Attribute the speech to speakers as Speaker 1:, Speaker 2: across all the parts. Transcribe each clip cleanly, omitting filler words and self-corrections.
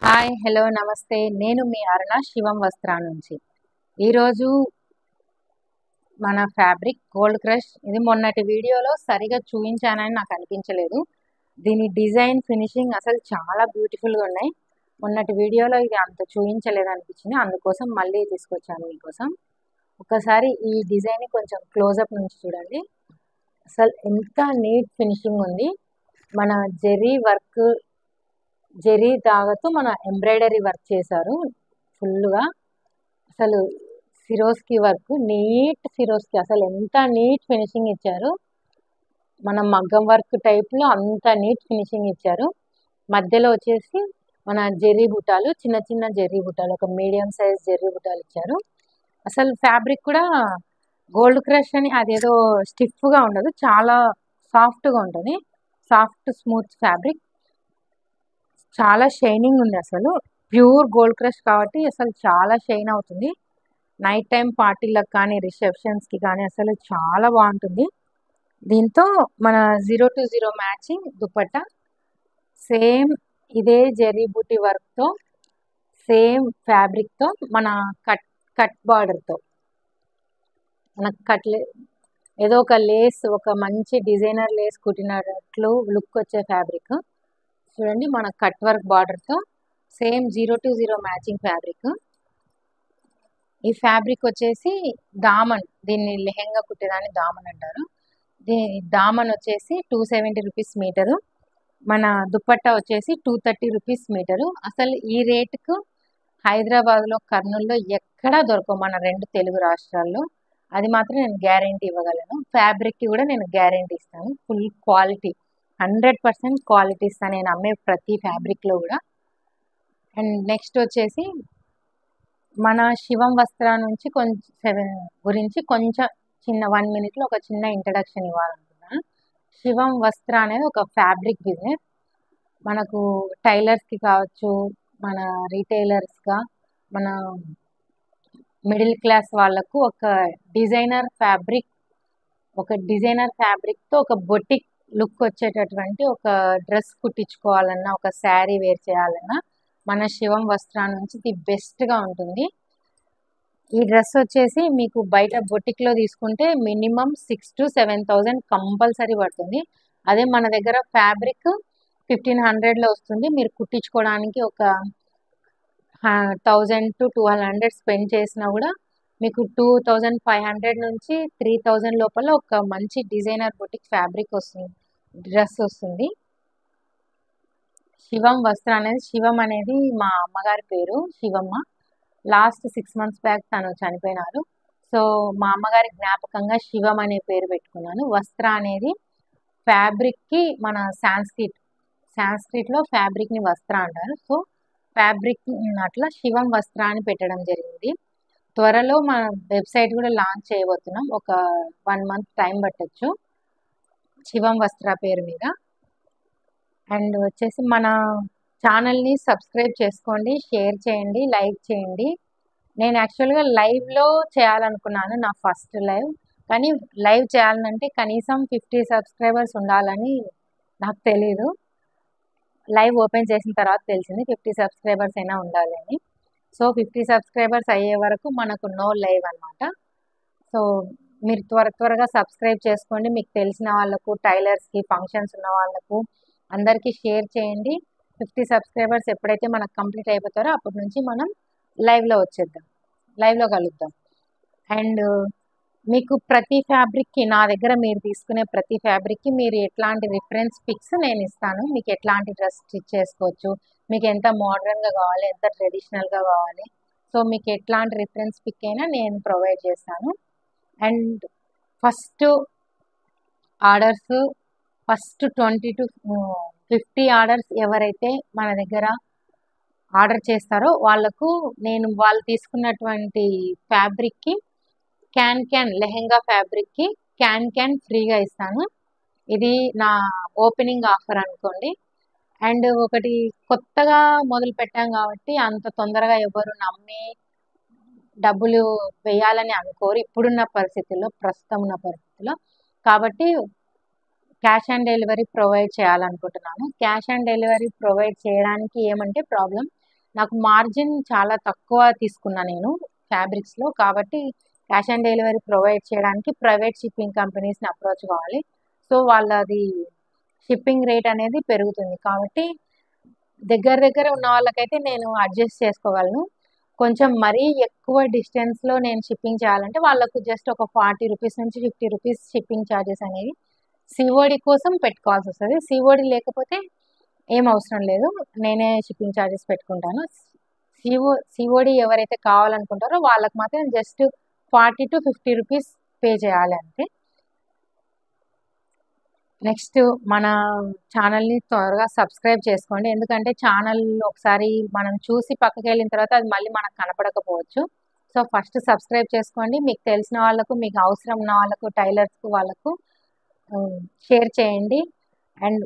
Speaker 1: Hi hello నమస్తే నేను మీ అరుణ శివం వస్త్రా నుంచి ఈరోజు మన ఫ్యాబ్రిక్ గోల్డ్ క్రష్ ఇది మొన్నటి వీడియోలో సరిగా చూపించానని నాకు అనిపించలేదు. దీని డిజైన్ ఫినిషింగ్ అసలు చాలా బ్యూటిఫుల్గా ఉన్నాయి. మొన్నటి వీడియోలో ఇది అంత చూపించలేదు అనిపించింది, అందుకోసం మళ్ళీ తీసుకొచ్చాను మీకోసం. ఒకసారి ఈ డిజైన్ కొంచెం క్లోజప్ నుంచి చూడండి. అసలు ఎంత నీట్ ఫినిషింగ్ ఉంది. మన జెరీ తాగతో మన ఎంబ్రాయిడరీ వర్క్ చేశారు ఫుల్గా. అసలు సిరోస్కి వర్క్, నీట్ సిరోస్కి, అసలు ఎంత నీట్ ఫినిషింగ్ ఇచ్చారు. మన మగ్గం వర్క్ టైప్లో అంత నీట్ ఫినిషింగ్ ఇచ్చారు. మధ్యలో వచ్చేసి మన జెర్రీ బుటాలు, చిన్న చిన్న జెర్రీ బుటాలు, ఒక మీడియం సైజ్ జెర్రీ బుటాలు ఇచ్చారు. అసలు ఫ్యాబ్రిక్ కూడా గోల్డ్ క్రష్ అని అదేదో స్టిఫ్గా ఉండదు, చాలా సాఫ్ట్గా ఉంటుంది. సాఫ్ట్ స్మూత్ ఫ్యాబ్రిక్, చాలా షైనింగ్ ఉంది. అసలు ప్యూర్ గోల్డ్ క్రష్ కాబట్టి అసలు చాలా షైన్ అవుతుంది. నైట్ టైం పార్టీలకు కానీ రిసెప్షన్స్కి కానీ అసలు చాలా బాగుంటుంది. దీంతో మన 0-0 మ్యాచింగ్ దుపట్టా, సేమ్ ఇదే జెర్రీ బూటీ వర్క్తో, సేమ్ ఫ్యాబ్రిక్తో, మన కట్ బార్డర్తో, మన ఏదో ఒక లేస్, ఒక మంచి డిజైనర్ లేస్ కుట్టినట్లు లుక్ వచ్చే ఫ్యాబ్రిక్ చూడండి. మన కట్ వర్క్ బార్డర్తో సేమ్ 0-0 మ్యాచింగ్ ఫ్యాబ్రిక్. ఈ ఫ్యాబ్రిక్ వచ్చేసి దామన్, దీన్ని లెహెంగా కుట్టేదాన్ని దామన్ అంటారు. దీని దామన్ వచ్చేసి 270 రూపీస్ మీటరు. మన దుపట్టా వచ్చేసి 230 రూపీస్ మీటరు. అసలు ఈ రేటుకు హైదరాబాద్లో, కర్నూలులో ఎక్కడా దొరకవు, మన 2 తెలుగు రాష్ట్రాల్లో. అది మాత్రం నేను గ్యారంటీ ఇవ్వగలను. ఫ్యాబ్రిక్కి కూడా నేను గ్యారంటీ ఇస్తాను. ఫుల్ క్వాలిటీ, 100% క్వాలిటీ ఇస్తాను నేను అమ్మే ప్రతి ఫ్యాబ్రిక్లో కూడా. అండ్ నెక్స్ట్ వచ్చేసి మన శివం వస్త్రా నుంచి గురించి కొంచెం చిన్న 1 మినిట్లో ఒక చిన్న ఇంట్రడక్షన్ ఇవ్వాలనుకున్నాను. శివం వస్త్ర అనేది ఒక ఫ్యాబ్రిక్ బిజినెస్. మనకు టైలర్స్కి కావచ్చు, మన రీటైలర్స్గా, మన మిడిల్ క్లాస్ వాళ్ళకు ఒక డిజైనర్ ఫ్యాబ్రిక్తో ఒక బొటిక్ లుక్ వచ్చేటటువంటి ఒక డ్రెస్ కుట్టించుకోవాలన్నా, ఒక శారీ వేర్ చేయాలన్నా మన శివం వస్త్రా నుంచి ది బెస్ట్గా ఉంటుంది. ఈ డ్రెస్ వచ్చేసి మీకు బయట బొటిక్లో తీసుకుంటే మినిమం 6,000 to 7,000 కంపల్సరీ పడుతుంది. అదే మన దగ్గర ఫ్యాబ్రిక్ 1,500లో వస్తుంది. మీరు కుట్టించుకోవడానికి ఒక 1,000 to 200 స్పెండ్ చేసినా కూడా మీకు 2,500 నుంచి 3,000 లోపల ఒక మంచి డిజైనర్ బొటిక్ ఫ్యాబ్రిక్ వస్తుంది, డ్రెస్ వస్తుంది. శివం వస్త్ర అనేది, శివం అనేది మా అమ్మగారి పేరు శివమ్మ. లాస్ట్ 6 months బ్యాక్ తను చనిపోయినారు. సో మా అమ్మగారి జ్ఞాపకంగా శివం అనే పేరు పెట్టుకున్నాను. వస్త్ర అనేది ఫ్యాబ్రిక్కి మన సాంస్క్రిట్లో ఫ్యాబ్రిక్ని వస్త్ర అంటారు. సో ఫ్యాబ్రిక్ అట్లా శివం వస్త్ర అని పెట్టడం జరిగింది. త్వరలో మన వెబ్సైట్ కూడా లాంచ్ చేయబోతున్నాం. ఒక 1 month టైం పట్టచ్చు శివం వస్త్ర పేరు మీద. అండ్ వచ్చేసి మన ఛానల్ని సబ్స్క్రైబ్ చేసుకోండి, షేర్ చేయండి, లైక్ చేయండి. నేను యాక్చువల్గా లైవ్లో చేయాలనుకున్నాను, నా ఫస్ట్ లైవ్. కానీ లైవ్ చేయాలంటే కనీసం 50 సబ్స్క్రైబర్స్ ఉండాలని నాకు తెలీదు. లైవ్ ఓపెన్ చేసిన తర్వాత తెలిసింది 50 సబ్స్క్రైబర్స్ అయినా ఉండాలని. సో 50 సబ్స్క్రైబర్స్ అయ్యే వరకు మనకు నో లైవ్ అనమాట. సో మీరు త్వరగా సబ్స్క్రైబ్ చేసుకోండి. మీకు తెలిసిన వాళ్ళకు, టైలర్స్కి, ఫంక్షన్స్ ఉన్న వాళ్ళకు అందరికీ షేర్ చేయండి. 50 సబ్స్క్రైబర్స్ ఎప్పుడైతే మనకు కంప్లీట్ అయిపోతారో అప్పటి నుంచి మనం లైవ్లో కలుద్దాం. అండ్ మీకు ప్రతి ఫ్యాబ్రిక్కి, నా దగ్గర మీరు తీసుకునే ప్రతి ఫ్యాబ్రిక్కి మీరు ఎట్లాంటి రిఫరెన్స్ పిక్స్ నేను ఇస్తాను. మీకు ఎట్లాంటి డ్రెస్ స్టిచ్ చేసుకోవచ్చు, మీకు ఎంత మోడర్న్గా కావాలి, ఎంత ట్రెడిషనల్గా కావాలి, సో మీకు ఎట్లాంటి రిఫరెన్స్ పిక్ అయినా నేను ప్రొవైడ్ చేస్తాను. అండ్ ఫస్ట్ 20 to 50 ఆర్డర్స్ ఎవరైతే మన దగ్గర ఆర్డర్ చేస్తారో వాళ్ళు తీసుకున్నటువంటి ఫ్యాబ్రిక్కి క్యాన్ లెహెంగా ఫ్యాబ్రిక్కి క్యాన్ ఫ్రీగా ఇస్తాను. ఇది నా ఓపెనింగ్ ఆఫర్ అనుకోండి. అండ్ ఒకటి కొత్తగా మొదలు పెట్టాం కాబట్టి అంత తొందరగా ఎవరు నమ్మి డబ్బులు వేయాలని అనుకోరు ప్రస్తుతం ఉన్న పరిస్థితుల్లో. కాబట్టి క్యాష్ ఆన్ డెలివరీ ప్రొవైడ్ చేయాలనుకుంటున్నాను. క్యాష్ ఆన్ డెలివరీ ప్రొవైడ్ చేయడానికి ఏమంటే ప్రాబ్లం, నాకు మార్జిన్ చాలా తక్కువ తీసుకున్నా నేను ఫ్యాబ్రిక్స్లో, కాబట్టి క్యాష్ ఆన్ డెలివరీ ప్రొవైడ్ చేయడానికి ప్రైవేట్ షిప్పింగ్ కంపెనీస్ని అప్రోచ్ కావాలి. సో వాళ్ళది షిప్పింగ్ రేట్ అనేది పెరుగుతుంది, కాబట్టి దగ్గర ఉన్న వాళ్ళకైతే నేను అడ్జస్ట్ చేసుకోగలను. కొంచెం మరీ ఎక్కువ డిస్టెన్స్లో నేను షిప్పింగ్ చేయాలంటే వాళ్ళకు జస్ట్ ఒక 40 రూపీస్ నుంచి 50 రూపీస్ షిప్పింగ్ ఛార్జెస్ అనేవి సిఓడి కోసం పెట్టుకోవాల్సి వస్తుంది. సిఓడి లేకపోతే ఏం అవసరం లేదు, నేనే షిప్పింగ్ ఛార్జెస్ పెట్టుకుంటాను. సిఓడి ఎవరైతే కావాలనుకుంటారో వాళ్ళకి మాత్రం జస్ట్ 40 to 50 రూపీస్ పే చేయాలి అంతే. నెక్స్ట్ మన ఛానల్ని త్వరగా సబ్స్క్రైబ్ చేసుకోండి, ఎందుకంటే ఛానల్ ఒకసారి మనం చూసి పక్కకి వెళ్ళిన తర్వాత అది మళ్ళీ మనకు కనపడకపోవచ్చు. సో ఫస్ట్ సబ్స్క్రైబ్ చేసుకోండి, మీకు తెలిసిన వాళ్ళకు, మీకు అవసరం ఉన్న వాళ్ళకు, టైలర్స్కు వాళ్ళకు షేర్ చేయండి. అండ్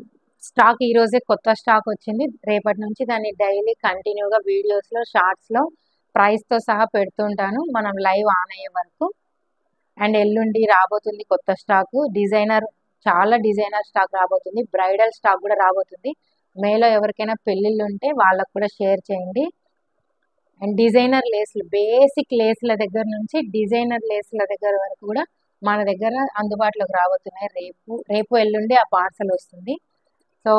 Speaker 1: స్టాక్ ఈరోజే కొత్త స్టాక్ వచ్చింది, రేపటి నుంచి దాన్ని డైలీ కంటిన్యూగా వీడియోస్లో, షార్ట్స్లో ప్రైస్తో సహా పెడుతుంటాను మనం లైవ్ ఆన్ అయ్యే వరకు. అండ్ ఎల్లుండి రాబోతుంది కొత్త స్టాకు, చాలా డిజైనర్ స్టాక్ రాబోతుంది, బ్రైడల్ స్టాక్ కూడా రాబోతుంది. మేలో ఎవరికైనా పెళ్ళిళ్ళు ఉంటే వాళ్ళకు కూడా షేర్ చేయండి. అండ్ డిజైనర్ లేస్లు, బేసిక్ లేస్ల దగ్గర నుంచి డిజైనర్ లేస్ల దగ్గర వరకు కూడా మన దగ్గర అందుబాటులోకి రాబోతున్నాయి. రేపు ఎల్లుండి ఆ పార్సల్ వస్తుంది. సో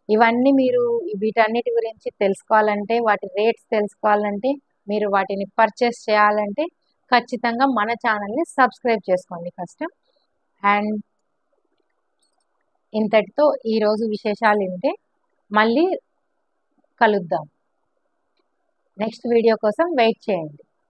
Speaker 1: ఇవన్నీ మీరు వీటన్నిటి గురించి తెలుసుకోవాలంటే, వాటి రేట్స్ తెలుసుకోవాలంటే, మీరు వాటిని పర్చేస్ చేయాలంటే ఖచ్చితంగా మన ఛానల్ని సబ్స్క్రైబ్ చేసుకోండి ఫస్ట్. అండ్ ఇంతటితో ఈరోజు విశేషాలు ఇంతే, మళ్ళీ కలుద్దాం. నెక్స్ట్ వీడియో కోసం వెయిట్ చేయండి.